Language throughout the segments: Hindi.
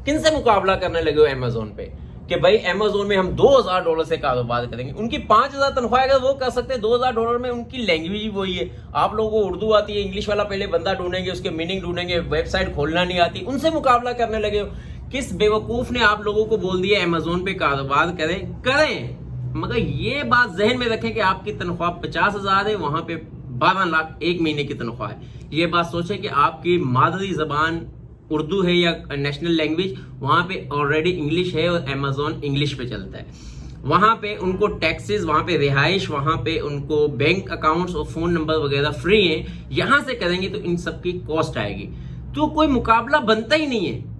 किन से मुकाबला करने लगे हो अमेजोन पे कि भाई अमेजोन में हम $2000 से कारोबार करेंगे। उनकी 5000 तनख्वाह अगर वो कर सकते हैं, $2000 में उनकी लैंग्वेज ही वही है। आप लोगों को उर्दू आती है, इंग्लिश वाला पहले बंदा ढूंढेंगे, उसके मीनिंग ढूंढेंगे, वेबसाइट खोलना नहीं आती, उनसे मुकाबला करने लगे हो। किस बेवकूफ ने आप लोगों को बोल दिया अमेजोन पे कारोबार करें, मगर ये बात जहन में रखें कि आपकी तनख्वाह 50,000 है, वहां पे 12 लाख एक महीने की तनख्वाह है। ये बात सोचें कि आपकी मादरी जबान उर्दू है या नेशनल लैंग्वेज, वहां पे ऑलरेडी इंग्लिश है और अमेजोन इंग्लिश पे चलता है। वहां पे उनको टैक्सेस, वहां पे रिहाइश, वहां पे उनको बैंक अकाउंट्स और फोन नंबर वगैरह फ्री हैं। यहां से करेंगे तो इन सब की कॉस्ट आएगी, तो कोई मुकाबला बनता ही नहीं है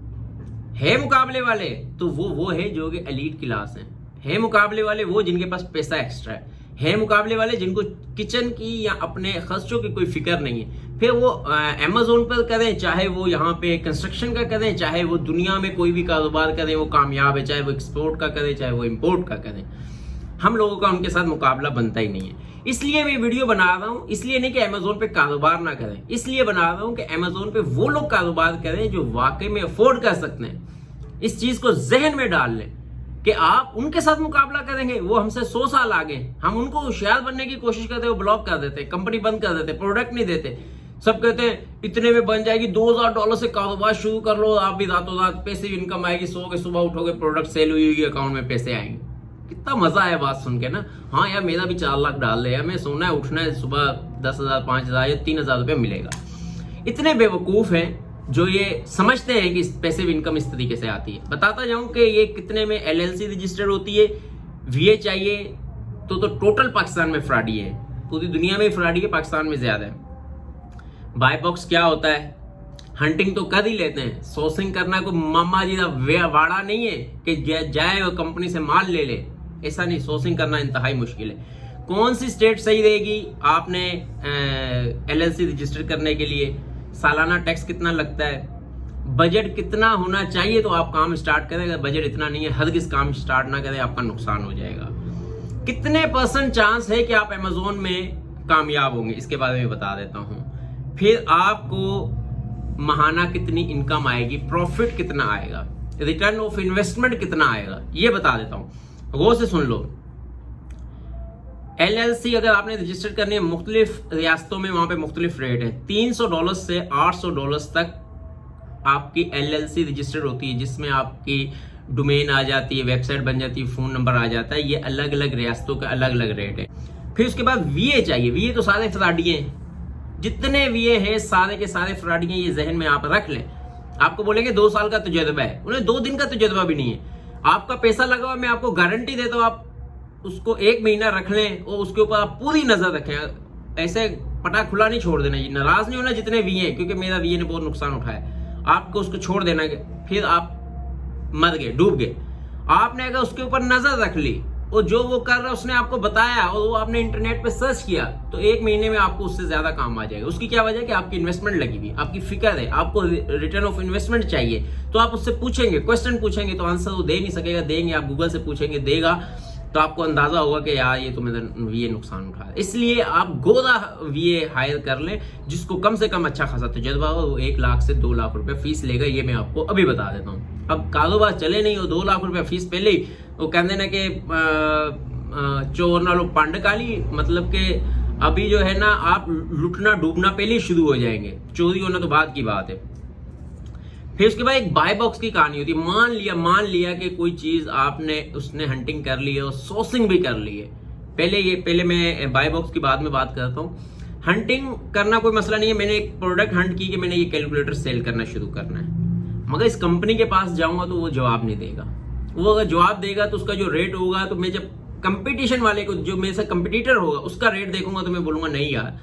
मुकाबले वाले तो वो है जो कि एलीट क्लास है मुकाबले वाले वो जिनके पास पैसा एक्स्ट्रा है मुकाबले वाले जिनको किचन की या अपने खर्चों की कोई फिक्र नहीं है। फिर वो अमेजोन पर करें, चाहे वो यहाँ पे कंस्ट्रक्शन का करें, चाहे वो दुनिया में कोई भी कारोबार करें वो कामयाब है, चाहे वो एक्सपोर्ट का करें, चाहे वो इंपोर्ट का करें। हम लोगों का उनके साथ मुकाबला बनता ही नहीं है। इसलिए मैं वीडियो बना रहा हूँ, इसलिए नहीं कि अमेजोन पे कारोबार ना करें, इसलिए बना रहा हूँ कि अमेजोन पे वो लोग कारोबार करें जो वाकई में अफोर्ड कर सकते हैं। इस चीज को जहन में डाल लें कि आप उनके साथ मुकाबला करेंगे, वो हमसे 100 साल आगे। हम उनको होशियार बनने की कोशिश करते, वो ब्लॉक कर देते, कंपनी बंद कर देते, प्रोडक्ट नहीं देते। सब कहते हैं इतने में बन जाएगी, $2000 से कारोबार शुरू कर लो, आप भी रातों रात पैसिव इनकम आएगी, सोओगे सुबह उठोगे प्रोडक्ट सेल हुई, अकाउंट में पैसे आएंगे। कितना मजा है बात सुन के ना। हाँ यार, मेरा भी 4 लाख डाल दे यार, मैं सोना है उठना है, सुबह 10,000 5,000 या 3,000 रुपये मिलेगा। इतने बेवकूफ हैं जो ये समझते हैं कि पैसिव इनकम इस तरीके से आती है। बताता जाऊं कि ये कितने में LLC रजिस्टर्ड होती है, VA चाहिए तो टोटल पाकिस्तान में फ्रॉडी है, पूरी दुनिया में फ्रॉडी है, पाकिस्तान में ज्यादा है। बाय बॉक्स क्या होता है, हंटिंग तो कर ही लेते हैं, सोर्सिंग करना कोई मामा जी का वाड़ा नहीं है कि जाए और कंपनी से माल ले ले, ऐसा नहीं। सोर्सिंग करना इंतहाई मुश्किल है। कौन सी स्टेट सही रहेगी आपने LLC रजिस्टर करने के लिए, सालाना टैक्स कितना लगता है, बजट कितना होना चाहिए तो आप काम स्टार्ट करें। अगर बजट इतना नहीं है, हरगिज़ काम स्टार्ट ना करें, आपका नुकसान हो जाएगा। कितने % चांस है कि आप अमेजोन में कामयाब होंगे, इसके बारे में बता देता हूं। फिर आपको महाना कितनी इनकम आएगी, प्रॉफिट कितना आएगा, रिटर्न ऑफ इन्वेस्टमेंट कितना आएगा, ये बता देता हूं। गौर से सुन लो। LLC अगर आपने रजिस्टर करनी है मुख्तलिफ रियासतों में, वहां पे मुख्तलिफ रेट है। $300 से $800 तक आपकी LLC रजिस्टर्ड होती है, जिसमें आपकी डोमेन आ जाती है, वेबसाइट बन जाती है, फोन नंबर आ जाता है। ये अलग अलग रियासतों का अलग अलग रेट है। फिर उसके बाद VA चाहिए। VA तो सारे फ्रॉडिये हैं, जितने VA है सारे के सारे फ्रॉडिये, ये जहन में आप रख लें। आपको बोलेंगे 2 साल का तजुर्बा है, उन्हें 2 दिन का तजुर्बा भी नहीं है। आपका पैसा लगा हुआ, मैं आपको गारंटी देता हूँ, आप उसको 1 महीना रख लें और उसके ऊपर आप पूरी नजर रखें। ऐसे पटा खुला नहीं छोड़ देना, नाराज नहीं होना जितने VA हैं, क्योंकि मेरा VA ने बहुत नुकसान उठाया। आपको उसको छोड़ देना, फिर आप मर गए, डूब गए। आपने अगर उसके ऊपर नजर रख ली और जो वो कर रहा है उसने आपको बताया और वो आपने इंटरनेट पे सर्च किया, तो 1 महीने में आपको उससे ज्यादा काम आ जाएगा। उसकी क्या वजह है कि आपकी इन्वेस्टमेंट लगी हुई, आपकी फिक्र है, आपको रिटर्न ऑफ इन्वेस्टमेंट चाहिए। तो आप उससे पूछेंगे, क्वेश्चन पूछेंगे तो आंसर वो दे नहीं सकेगा, देंगे आप गूगल से पूछेंगे, देगा, तो आपको अंदाजा होगा कि यार ये तो मेरा VA नुकसान उठा है। इसलिए आप गोदा VA हायर कर लें जिसको कम से कम अच्छा खासा तजुर्बा हो। वो 1 लाख से 2 लाख रुपए फीस लेगा, ये मैं आपको अभी बता देता हूँ। अब कारोबार चले नहीं हो, 2 लाख रुपए फीस पहले ही वो कहते ना कि चोर ना लो पंड काली, मतलब कि अभी जो है ना आप लुटना डूबना पहले ही शुरू हो जाएंगे, चोरी होना तो बाद की बात है। फिर उसके बाद एक बाय बॉक्स की कहानी होती है। मान लिया कि कोई चीज आपने उसने हंटिंग कर ली है और सोर्सिंग भी कर ली है। पहले मैं बाय बॉक्स की बाद में बात करता हूँ। हंटिंग करना कोई मसला नहीं है, मैंने एक प्रोडक्ट हंट की कि मैंने ये कैलकुलेटर सेल करना शुरू करना है, मगर इस कंपनी के पास जाऊंगा तो वो जवाब नहीं देगा। वो अगर जवाब देगा तो उसका जो रेट होगा, तो मैं जब कंपटीशन वाले को, जो मेरे से कंपटीटर होगा, उसका रेट देखूंगा तो मैं बोलूंगा नहीं यार,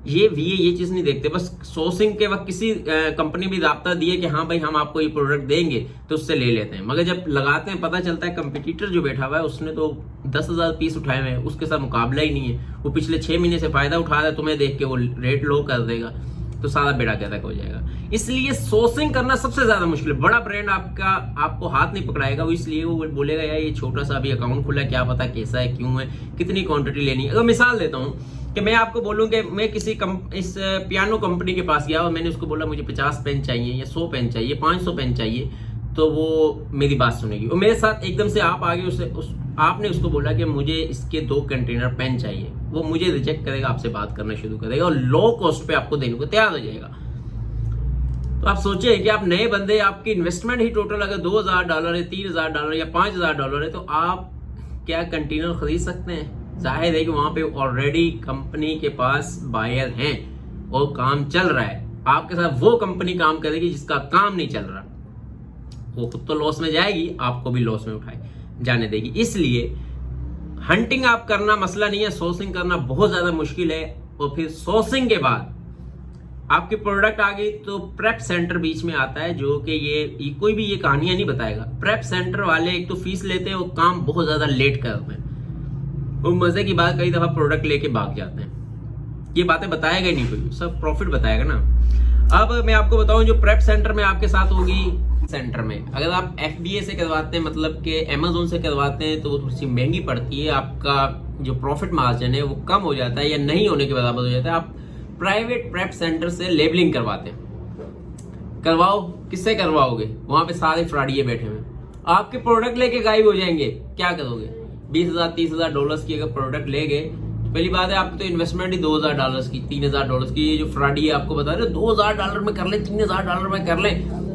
ये VA ये चीज नहीं देखते। बस सोर्सिंग के वक्त किसी कंपनी भी राब्ता दिए कि हाँ भाई हम आपको ये प्रोडक्ट देंगे, तो उससे ले लेते हैं। मगर जब लगाते हैं पता चलता है कंपटीटर जो बैठा हुआ है उसने तो 10,000 पीस उठाए हुए हैं, उसके साथ मुकाबला ही नहीं है। वो पिछले 6 महीने से फायदा उठा रहा है, तुम्हें देख के वो रेट लो कर देगा, तो सारा बेड़ा गर्क हो जाएगा। इसलिए सोर्सिंग करना सबसे ज्यादा मुश्किल है। बड़ा ब्रांड आपको हाथ नहीं पकड़ाएगा, वो इसलिए वो बोलेगा यार ये छोटा सा अभी अकाउंट खुला है, क्या पता कैसा है, क्यों है, कितनी क्वांटिटी लेनी है। अगर मिसाल देता हूँ कि मैं आपको बोलूं कि मैं किसी इस पियानो कंपनी के पास गया और मैंने उसको बोला मुझे 50 पेन चाहिए या 100 पेन चाहिए, 500 पेन चाहिए, तो वो मेरी बात सुनेगी। और मेरे साथ एकदम से आप आगे आपने उसको बोला कि मुझे इसके 2 कंटेनर पेन चाहिए, वो मुझे रिजेक्ट करेगा, आपसे बात करना शुरू करेगा और लो कॉस्ट पे आपको देने को तैयार हो जाएगा। तो आप सोचिए कि आप नए बंदे, आपकी इन्वेस्टमेंट ही टोटल अगर $2,000 है, $3,000 या $5,000 है, तो आप क्या कंटेनर खरीद सकते हैं? जाहिर है कि वहां पे ऑलरेडी कंपनी के पास बायर हैं और काम चल रहा है। आपके साथ वो कंपनी काम करेगी जिसका काम नहीं चल रहा, वो खुद तो लॉस में जाएगी, आपको भी लॉस में उठाए जाने देगी। इसलिए हंटिंग आप करना मसला नहीं है, सोर्सिंग करना बहुत ज्यादा मुश्किल है। और फिर सोर्सिंग के बाद आपकी प्रोडक्ट आ गई तो प्रेप सेंटर बीच में आता है, जो कि ये कोई भी ये कहानियां नहीं बताएगा। प्रेप सेंटर वाले एक तो फीस लेते हैं, वो काम बहुत ज्यादा लेट करते हैं, वो मजे की बात कई दफा प्रोडक्ट लेके भाग जाते हैं। ये बातें बताएगा ही नहीं कोई, सब प्रॉफिट बताएगा ना। अब मैं आपको बताऊं, जो प्रेप सेंटर में आपके साथ होगी, सेंटर में अगर आप FBA से करवाते हैं, मतलब कि Amazon से करवाते हैं, तो वो थोड़ी सी महंगी पड़ती है, आपका जो प्रॉफिट मार्जिन है वो कम हो जाता है या नहीं होने के बराबर हो जाता है। आप प्राइवेट प्रेप सेंटर से लेबलिंग करवाते हैं, करवाओ, किससे करवाओगे? वहां पे सारे फ्रॉडिये बैठे हुए, आपके प्रोडक्ट लेके गायब हो जाएंगे, क्या करोगे? $20,000-30,000 की अगर प्रोडक्ट ले गए, पहली बात है आपकी तो इन्वेस्टमेंट ही $2,000 की, $3,000 की। ये जो फ्रॉडी है आपको बता रहे $2,000 में कर ले, $3,000 में कर ले,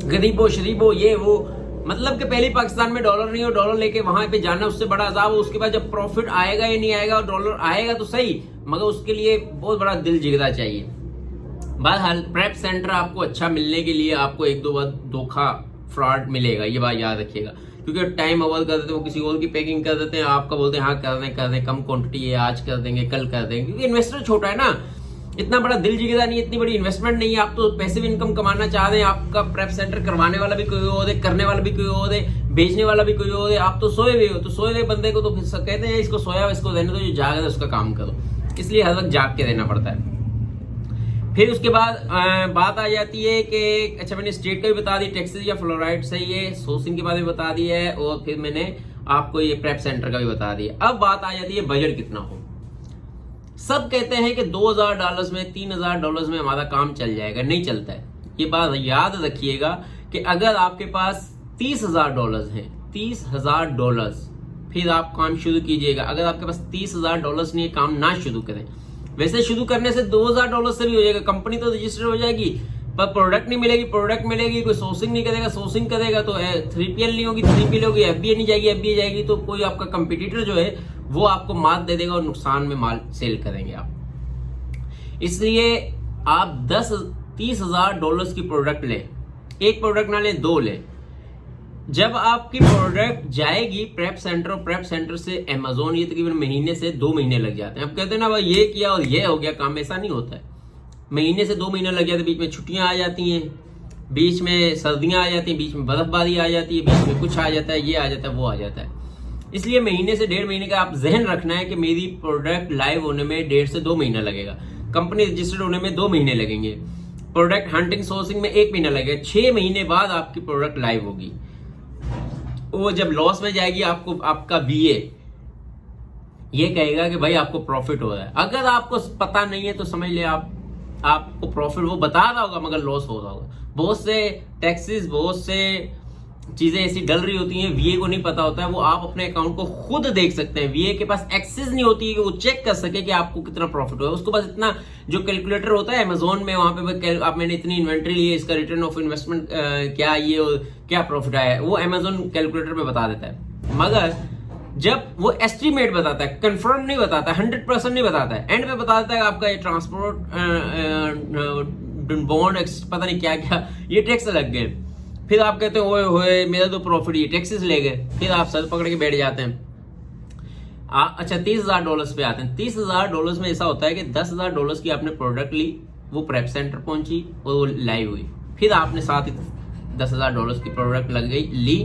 गरीबो शरीबो ये वो, मतलब कि पहले पाकिस्तान में डॉलर नहीं हो, डॉलर लेके वहां पे जाना उससे बड़ा अजाब हो। उसके बाद जब प्रॉफिट आएगा या नहीं आएगा, डॉलर आएगा तो सही, मगर उसके लिए बहुत बड़ा दिल जिगरा चाहिए। बहरहाल प्रेप सेंटर आपको अच्छा मिलने के लिए आपको 1-2 बार धोखा फ्रॉड मिलेगा, ये बात याद रखिएगा। क्योंकि टाइम ओवर कर देते हैं, वो किसी और की पैकिंग कर देते हैं, आपका बोलते हैं हाँ कर दें, कम क्वांटिटी है, आज कर देंगे, कल कर देंगे। क्योंकि इन्वेस्टर छोटा है ना, इतना बड़ा दिल जिगरा नहीं है, इतनी बड़ी इन्वेस्टमेंट नहीं है। आप तो पैसिव इनकम कमाना चाह रहे हैं, आपका प्रेप सेंटर करवाने वाला भी कोई और है, करने वाला भी कोई और है, बेचने वाला भी कोई और है, आप तो सोए हुए हो। तो सोए हुए बंदे को तो कहते हैं इसको सोया हुआ, इसको रहने दो, जो जाग रहा है उसका काम करो। इसलिए हर वक्त जाग के रहना पड़ता है। फिर उसके बाद बात आ जाती है कि अच्छा, मैंने स्टेट का भी बता दी, टैक्सेस या फ्लोराइड से, ये सोर्सिंग के बारे में बता दिया है, और फिर मैंने आपको ये प्रेप सेंटर का भी बता दिया। अब बात आ जाती है बजट कितना हो। सब कहते हैं कि $2,000 में, $3,000 में हमारा काम चल जाएगा, नहीं चलता है। ये बात याद रखिएगा कि अगर आपके पास $30,000 है, $30,000, फिर आप काम शुरू कीजिएगा। अगर आपके पास $30,000 नहीं है, काम ना शुरू करें। वैसे शुरू करने से $2,000 से भी हो जाएगा, कंपनी तो रजिस्टर हो जाएगी, पर प्रोडक्ट नहीं मिलेगी, प्रोडक्ट मिलेगी, कोई सोर्सिंग नहीं करेगा, सोर्सिंग करेगा तो 3PL नहीं होगी, 3PL होगी, FBA नहीं जाएगी, FBA जाएगी तो कोई आपका कंपटीटर जो है वो आपको मात दे देगा और नुकसान में माल सेल करेंगे आप। इसलिए आप $30,000 की प्रोडक्ट लें, एक प्रोडक्ट ना लें, 2 लें। जब आपकी प्रोडक्ट जाएगी प्रेप सेंटर, और प्रेप सेंटर से Amazon, ये तकरीबन महीने से 2 महीने लग जाते हैं। अब कहते हैं ना भाई ये किया और ये हो गया काम, ऐसा नहीं होता है। महीने से 2 महीने लग जाते, बीच में छुट्टियां आ जाती हैं, बीच में सर्दियां आ जाती हैं, बीच में बर्फबारी आ जाती है, बीच में कुछ आ जाता है, ये आ जाता है, वो आ जाता है। इसलिए महीने से 1.5 महीने का आप जहन रखना है कि मेरी प्रोडक्ट लाइव होने में 1.5 से 2 महीना लगेगा, कंपनी रजिस्टर्ड होने में 2 महीने लगेंगे, प्रोडक्ट हंटिंग सोर्सिंग में 1 महीना लगेगा। 6 महीने बाद आपकी प्रोडक्ट लाइव होगी। वो जब लॉस में जाएगी, आपको आपका VA ये कहेगा कि भाई आपको प्रॉफिट हो रहा है। अगर आपको पता नहीं है तो समझ ले आपको प्रॉफिट वो बता रहा होगा, मगर लॉस हो रहा होगा। बहुत से टैक्सेस, बहुत से चीजें ऐसी डल रही होती हैं, VA को नहीं पता होता है। वो आप अपने अकाउंट को खुद देख सकते हैं, VA के पास एक्सेस नहीं होती है कि वो चेक कर सके कि आपको कितना प्रॉफिट हुआ। उसको बस इतना जो कैलकुलेटर होता है Amazon में, वहां पे आप मैंने इतनी इन्वेंट्री ली है, इसका रिटर्न ऑफ इन्वेस्टमेंट क्या ये और क्या प्रॉफिट आया है, वो Amazon कैलकुलेटर पे बता देता है। मगर जब वो एस्टिमेट बताता है, कंफर्म नहीं बताता, 100% नहीं बताता है, एंड पे बता देता है आपका ये ट्रांसपोर्ट बॉन्ड पता नहीं क्या क्या ये टैक्स लग गए। फिर आप कहते हैं ओए होए मेरा तो प्रॉफिट, ये टैक्सेस ले गए। फिर आप सर पकड़ के बैठ जाते हैं। अच्छा, $30,000 पे आते हैं। $30,000 में ऐसा होता है कि $10,000 की आपने प्रोडक्ट ली, वो प्रेप सेंटर पहुंची और वो लाइव हुई। फिर आपने साथ ही $10,000 की प्रोडक्ट लग गई, ली,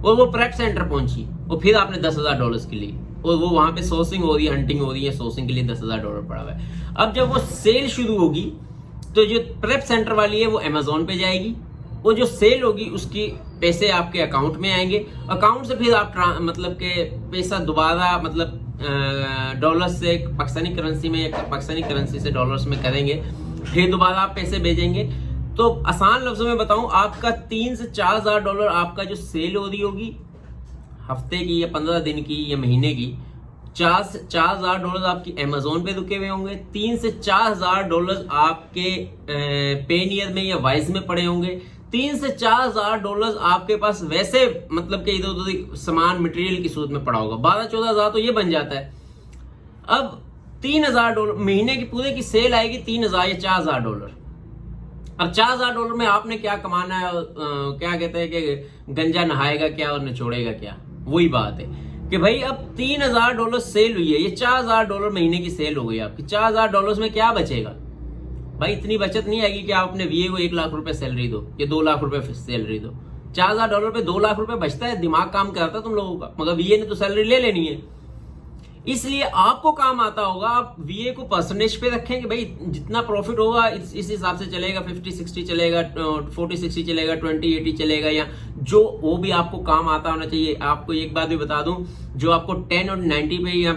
और वो प्रेप सेंटर पहुंची, और फिर आपने $10,000 की ली, और वो वहां पे सोर्सिंग हो रही है, हंटिंग हो रही है, सोर्सिंग के लिए $10,000 पड़ा हुआ है। अब जब वो सेल शुरू होगी तो जो प्रेप सेंटर वाली है वो Amazon पे जाएगी, वो जो सेल होगी उसकी पैसे आपके अकाउंट में आएंगे। अकाउंट से फिर आप मतलब के पैसा दोबारा मतलब डॉलर से पाकिस्तानी करेंसी में, या पाकिस्तानी करेंसी से डॉलर्स में करेंगे, फिर दोबारा आप पैसे भेजेंगे। तो आसान लफ्जों में बताऊं, आपका 3 से 4 हजार डॉलर आपका जो सेल हो रही होगी हफ्ते की या 15 दिन की या महीने की, 4 हजार डॉलर आपकी अमेजोन पे रुके हुए होंगे, 3 से 4 हजार डॉलर आपके पेनियर में या वाइज में पड़े होंगे, 3 से 4 हजार डॉलर आपके पास वैसे मतलब कि इधर उधर सामान मटेरियल की सूरत में पड़ा होगा। 12-14 हजार तो ये बन जाता है। अब 3,000 डॉलर महीने की पूरे की सेल आएगी, 3,000 या 4,000 डॉलर। अब 4,000 डॉलर में आपने क्या कमाना है? क्या कहते हैं कि गंजा नहाएगा क्या और निचोड़ेगा क्या? वही बात है कि भाई अब 3,000 डॉलर सेल हुई है, ये 4,000 डॉलर महीने की सेल हो गई आपकी। 4,000 डॉलर में क्या बचेगा भाई? इतनी बचत नहीं आएगी कि आप अपने वीए को 1 लाख रुपए सैलरी दो या 2 लाख रुपए सैलरी दो। 4,000 डॉलर पे 2 लाख रुपए बचता है, दिमाग काम करता है तुम लोगों का, मगर वीए ने तो सैलरी ले लेनी है। इसलिए आपको काम आता होगा, आप वीए को परसेंटेज पे रखें कि भाई जितना प्रॉफिट होगा इस हिसाब से चलेगा, 50-60 चलेगा, 40-60 चलेगा, 20-80 चलेगा, या जो वो भी आपको काम आता होना चाहिए। आपको एक बात भी बता दूं, जो आपको 10 और 90 पे या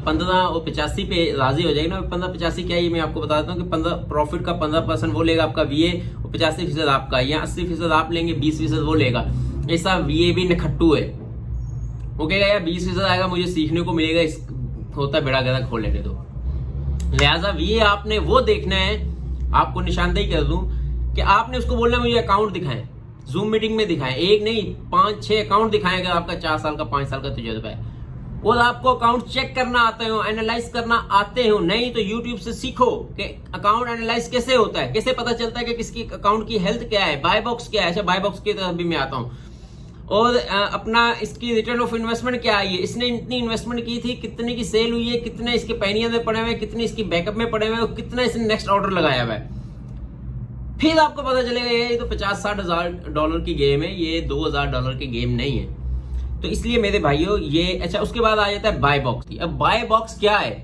15 और 85 पे राजी हो जाएगी ना, 15-85 क्या है ये मैं आपको बता देता हूँ कि 15 प्रॉफिट का 15% वो लेगा आपका वीए और 85% आपका, या 80% आप लेंगे, 20% वो लेगा। ऐसा वीए भी नखट्टू है, वो कहेगा यार 20% आएगा मुझे सीखने को मिलेगा, इस होता बेड़ा गदा खोल लेने दो। लिहाजा वीए आपने वो देखना है, आपको निशानदेही कर दूं कि आपने उसको बोलना मुझे अकाउंट दिखाएं, जूम मीटिंग में दिखाएं, एक नहीं 5-6 अकाउंट दिखाएं अगर आपका 4 साल का 5 साल का तजुर्बा है, और आपको अकाउंट चेक करना आते हो, एनालाइज करना आते हो। नहीं तो यूट्यूब से सीखो कि अकाउंट एनालाइज कैसे होता है, कैसे पता चलता है कि किसकी अकाउंट की हेल्थ क्या है, बाय बॉक्स क्या है। अच्छा, बाय बॉक्स की तरफ भी मैं आता हूँ। और अपना इसकी रिटर्न ऑफ इन्वेस्टमेंट क्या है, इसने इतनी इन्वेस्टमेंट की थी, कितने की सेल हुई है, कितने इसके पेनियर में पड़े हुए, कितने इसकी बैकअप में पड़े हुए, और कितना इसने नेक्स्ट ऑर्डर लगाया हुआ है। फिर आपको पता चलेगा ये तो 50-60 हजार डॉलर की गेम है, ये 2,000 डॉलर की गेम नहीं है। तो इसलिए मेरे भाइयों ये अच्छा, उसके बाद आ जाता है बाय बॉक्स की। अब बाय बॉक्स क्या है?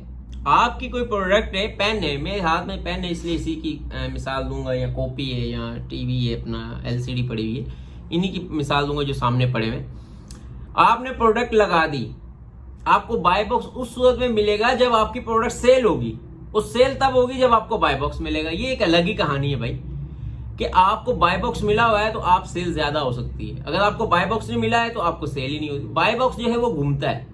आपकी कोई प्रोडक्ट है, पेन है, मेरे हाथ में पेन है इसलिए इसी की मिसाल दूंगा, या कॉपी है, या टीवी है, अपना एलसीडी पड़ी हुई है, इन्हीं की मिसाल दूंगा जो सामने पड़े हुए। आपने प्रोडक्ट लगा दी, आपको बाय बॉक्स उस सूरत में मिलेगा जब आपकी प्रोडक्ट सेल होगी, उस सेल तब होगी जब आपको बाय बॉक्स मिलेगा। ये एक अलग ही कहानी है भाई कि आपको बाय बॉक्स मिला हुआ है तो आप सेल ज्यादा हो सकती है, अगर आपको बाय बॉक्स नहीं मिला है तो आपको सेल ही नहीं होती। बाय बॉक्स जो है वो घूमता है,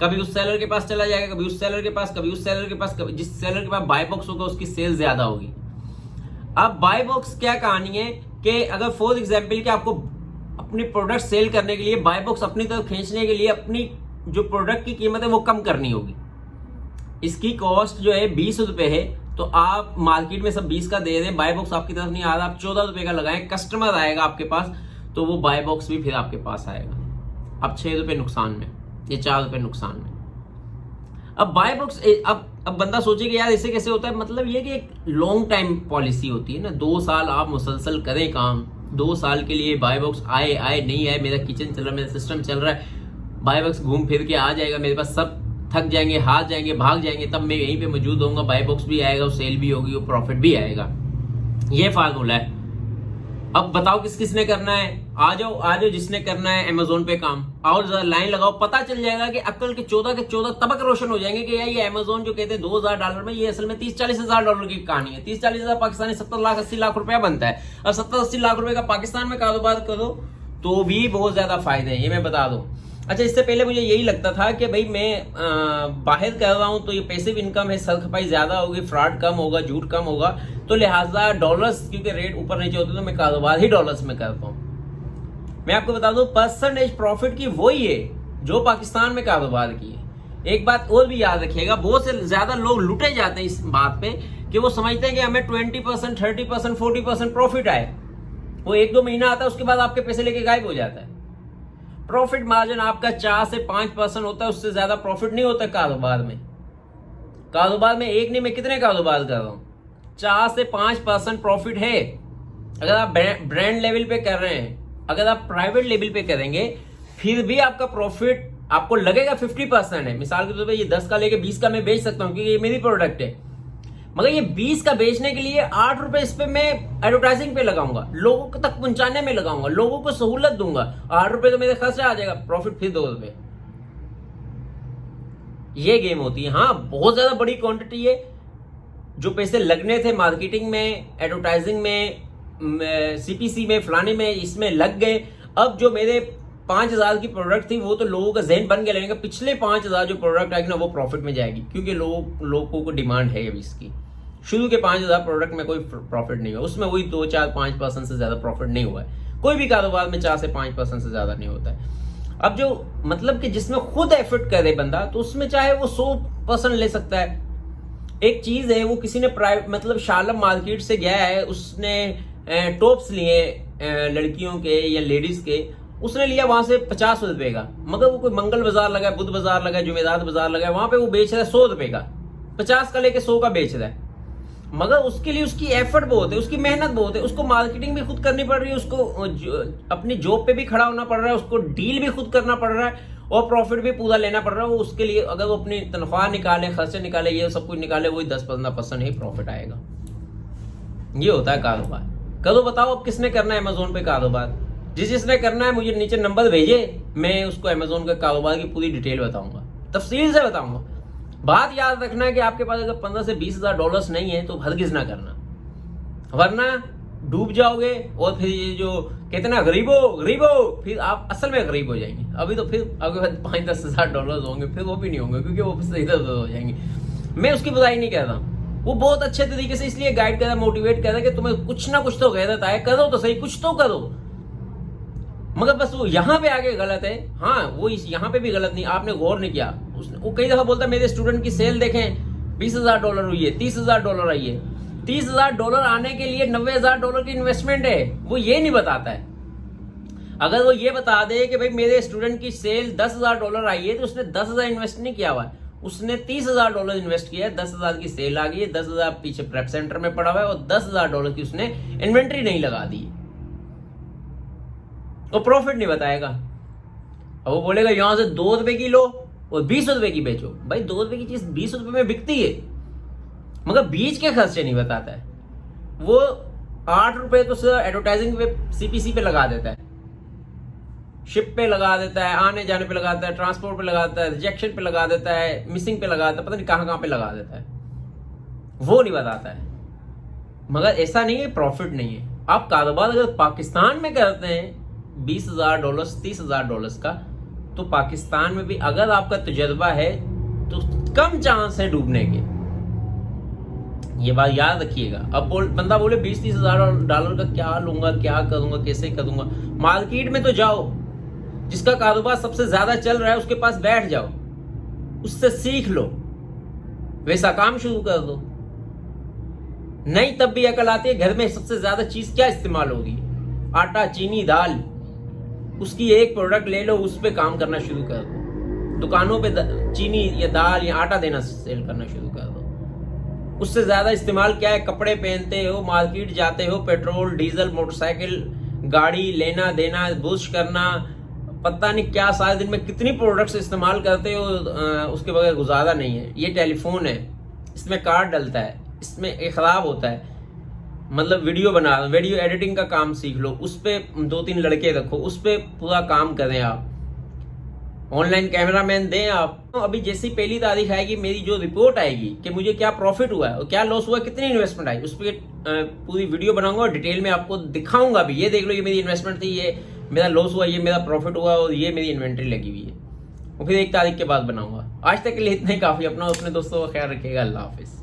कभी उस सेलर के पास चला जाएगा, कभी उस सेलर के पास, कभी उस सेलर के पास, कभी जिस सेलर के पास बाय बॉक्स होगा उसकी सेल ज्यादा होगी। अब बाय बॉक्स क्या कहानी है कि अगर फॉर एग्जाम्पल कि आपको अपनी प्रोडक्ट सेल करने के लिए बाय बॉक्स अपनी तरफ खींचने के लिए अपनी जो प्रोडक्ट की कीमत है वो कम करनी होगी। इसकी कॉस्ट जो है 20 रुपए है, तो आप मार्केट में सब 20 का दे रहे हैं, बाय बॉक्स आपकी तरफ नहीं आ रहा, आप 14 रुपए का लगाएं, कस्टमर आएगा आपके पास तो वो बाय बॉक्स भी फिर आपके पास आएगा। अब 6 रुपए नुकसान में, ये 4 रुपए नुकसान में। अब बाय बॉक्स अब बंदा सोचे कि यार इससे कैसे होता है, मतलब ये कि एक लॉन्ग टाइम पॉलिसी होती है ना, 2 साल आप मुसलसल करें काम, 2 साल के लिए बाय बॉक्स आए नहीं आए, मेरा किचन चल रहा है, मेरा सिस्टम चल रहा है, बाय बॉक्स घूम फिर के आ जाएगा मेरे पास, सब थक जाएंगे, हार जाएंगे, भाग जाएंगे, तब मैं यहीं पे मौजूद होऊंगा, बाय बॉक्स भी आएगा, सेल भी होगी, वो प्रॉफिट भी आएगा। ये फार्मूला है। अब बताओ किस किसने करना है? आ जाओ जिसने करना है अमेजोन पे काम, और लाइन लगाओ, पता चल जाएगा कि अक्ल के 14 तबक रोशन हो जाएंगे कि यार ये अमेजोन जो कहते हैं 2,000 डॉलर में, ये असल में 30-40 हजार डॉलर की कहानी है। 30-40 हजार पाकिस्तानी 70 लाख 80 लाख रुपया बनता है। अब 70-80 लाख रुपए का पाकिस्तान में कारोबार करो तो भी बहुत ज्यादा फायदे हैं, ये मैं बता दूं। अच्छा, इससे पहले मुझे यही लगता था कि भाई मैं बाहर कर रहा हूं तो ये पैसिव इनकम है, सर खपाई ज्यादा होगी, फ्रॉड कम होगा, झूठ कम होगा, तो लिहाजा डॉलर्स क्योंकि रेट ऊपर नीचे होते तो मैं कारोबार ही डॉलर्स में करता हूं। मैं आपको बता दूं परसेंटेज प्रॉफिट की वही है जो पाकिस्तान में कारोबार की है। एक बात और भी याद रखिएगा, बहुत से ज्यादा लोग लुटे जाते हैं इस बात पे कि वो समझते हैं कि हमें 20%, 30%, 40% प्रॉफिट आए, वो 1-2 महीना आता है, उसके बाद आपके पैसे लेके गायब हो जाता है। प्रॉफिट मार्जिन आपका 4 से 5% होता है, उससे ज्यादा प्रॉफिट नहीं होता कारोबार में। कारोबार में एक नहीं, मैं कितने कारोबार कर रहा हूं, 4 से 5% प्रॉफिट है। अगर आप ब्रांड लेवल पे कर रहे हैं, अगर आप प्राइवेट लेवल पे करेंगे फिर भी आपका प्रॉफिट आपको लगेगा 50% है। मिसाल के तौर पे ये 10 का लेके 20 का मैं बेच सकता हूं क्योंकि ये मेरी प्रोडक्ट है, मगर ये 20 का बेचने के लिए 8 रुपए इस पे मैं एडवर्टाइजिंग पे लगाऊंगा, लोगों तक पहुंचाने में लगाऊंगा, लोगों को सहूलत दूंगा, 8 रुपए तो मेरे खर्चा आ जाएगा, प्रॉफिट फिर 2 रुपए। ये गेम होती है। हाँ, बहुत ज्यादा बड़ी क्वांटिटी है, जो पैसे लगने थे मार्केटिंग में, एडवर्टाइजिंग में, CPC में फलाने में इसमें लग गए। अब जो मेरे 5,000 की प्रोडक्ट थी वो तो लोगों का जहन बन के लेने का, पिछले 5,000 जो प्रोडक्ट आएगी ना वो प्रॉफिट में जाएगी, क्योंकि लोगों को डिमांड है अभी इसकी। शुरू के 5,000 प्रोडक्ट में कोई प्रॉफिट नहीं हुआ, उसमें वही 2-4-5% से ज्यादा प्रॉफिट नहीं हुआ है। कोई भी कारोबार में 4 से 5% से ज्यादा नहीं होता है। अब जो मतलब कि जिसमें खुद एफर्ट करे बंदा, तो उसमें चाहे वो 100% ले सकता है। एक चीज है, वो किसी ने मतलब शालम मार्केट से गया है, उसने टॉप्स लिए लड़कियों के या लेडीज के, उसने लिया वहां से 50 रुपए का, मगर वो कोई मंगल बाजार लगा, बुध बाजार लगा, जुमेरात बाजार लगा, वहां पे वो बेच रहा है 100 रुपए का, 50 का लेके 100 का बेच रहा है। मगर उसके लिए उसकी एफर्ट बहुत है, उसकी मेहनत बहुत है, उसको मार्केटिंग भी खुद करनी पड़ रही है, उसको अपनी जॉब पे भी खड़ा होना पड़ रहा है, उसको डील भी खुद करना पड़ रहा है और प्रॉफिट भी पूरा लेना पड़ रहा है। वो उसके लिए अगर वो अपनी तनख्वाह निकाले, खर्चे निकाले, ये सब कुछ निकाले, वही 10-15% ही प्रॉफिट आएगा। ये होता है कारोबार। करो बताओ अब किसने करना है अमेजोन पे कारोबार? जिसने करना है मुझे नीचे नंबर भेजे, मैं उसको अमेजोन के कारोबार की पूरी डिटेल बताऊंगा, तफसील से बताऊंगा। बात याद रखना है कि आपके पास अगर 15 से 20,000 डॉलर्स नहीं है तो हरगिज ना करना, वरना डूब जाओगे। और फिर ये जो कहते ना गरीबो, फिर आप असल में गरीब हो जाएंगे। अभी तो फिर आपके पास 5-10 हजार डॉलर होंगे, फिर वो भी नहीं होंगे, क्योंकि वो फिर इधर उधर हो जाएंगे। मैं उसकी बुराई नहीं कह रहा, वो बहुत अच्छे तरीके से इसलिए गाइड कर रहा, मोटिवेट कर रहा है कि तुम्हें कुछ ना कुछ तो गैरत आए, करो तो सही, कुछ तो करो। मगर बस वो यहाँ पे आगे गलत है। हाँ, वो यहाँ पे भी गलत नहीं, आपने गौर नहीं किया। वो कई दफा बोलता है मेरे स्टूडेंट की सेल देखें 20,000 डॉलर हुई है, 30,000 डॉलर आई है। 30,000 डॉलर आने के लिए 90,000 डॉलर की इन्वेस्टमेंट है, वो ये नहीं बताता है। अगर वो ये बता दे कि भाई मेरे स्टूडेंट की सेल 10,000 डॉलर आई है, तो उसने 10,000 इन्वेस्ट नहीं किया हुआ है, उसने 30,000 डॉलर इन्वेस्ट किया है। 10,000 की सेल आ गई है, 10,000 पीछे प्रेप सेंटर में पड़ा हुआ है और 10,000 डॉलर की उसने इन्वेंट्री नहीं लगा दी, तो प्रॉफिट नहीं बताएगा। अब वो बोलेगा यहां से 2 रुपए की लो और 20 रुपए की बेचो। भाई 2 रुपए की चीज 20 रुपए में बिकती है, मगर बीच के खर्चे नहीं बताता है। वो 8 रुपए तो सिर्फ एडवर्टाइजिंग पे, CPC पे लगा देता है, शिप पे लगा देता है, आने जाने पे लगाता है, ट्रांसपोर्ट पे लगाता है, रिजेक्शन पे लगा देता है, मिसिंग पे लगाता है, पता नहीं कहां पे लगा देता है, वो नहीं बताता है। मगर ऐसा नहीं है प्रॉफिट नहीं है। आप कारोबार अगर पाकिस्तान में करते हैं 20,000 डॉलर 30,000 डॉलर का, तो पाकिस्तान में भी अगर आपका तजर्बा है तो कम चांस है डूबने के, ये बात याद रखिएगा। अब बंदा बोले 20-30,000 डॉलर का क्या लूंगा, क्या करूंगा, कैसे करूंगा। मार्केट में तो जाओ, जिसका कारोबार सबसे ज्यादा चल रहा है उसके पास बैठ जाओ, उससे सीख लो, वैसा काम शुरू कर दो। नहीं तब भी अकल आती है, घर में सबसे ज्यादा चीज क्या इस्तेमाल होगी, आटा, चीनी, दाल, उसकी एक प्रोडक्ट ले लो, उस पर काम करना शुरू कर दो। दुकानों पे चीनी या दाल या आटा देना सेल करना शुरू कर दो। उससे ज्यादा इस्तेमाल क्या है, कपड़े पहनते हो, मार्केट जाते हो, पेट्रोल, डीजल, मोटरसाइकिल, गाड़ी लेना देना, बुश करना, पता नहीं क्या, सारे दिन में कितनी प्रोडक्ट्स इस्तेमाल करते हो, उसके बगैर गुजारा नहीं है। ये टेलीफोन है, इसमें कार्ड डलता है, इसमें एक खराब होता है, मतलब वीडियो एडिटिंग का काम सीख लो, उस पर 2-3 लड़के रखो, उस पर पूरा काम करें आप, ऑनलाइन कैमरामैन दें आप। तो अभी जैसी पहली तारीख आएगी, मेरी जो रिपोर्ट आएगी कि मुझे क्या प्रॉफिट हुआ है और क्या लॉस हुआ, कितनी इन्वेस्टमेंट आई, उस पर पूरी वीडियो बनाऊंगा और डिटेल में आपको दिखाऊंगा भी, ये देख लो ये मेरी इन्वेस्टमेंट थी, ये मेरा लॉस हुआ, ये मेरा प्रॉफिट हुआ और ये मेरी इन्वेंट्री लगी हुई है। और फिर 1 तारीख के बाद बनाऊंगा। आज तक के लिए इतना ही काफी। अपना अपने दोस्तों का ख्याल रखिएगा। अल्लाह हाफिज।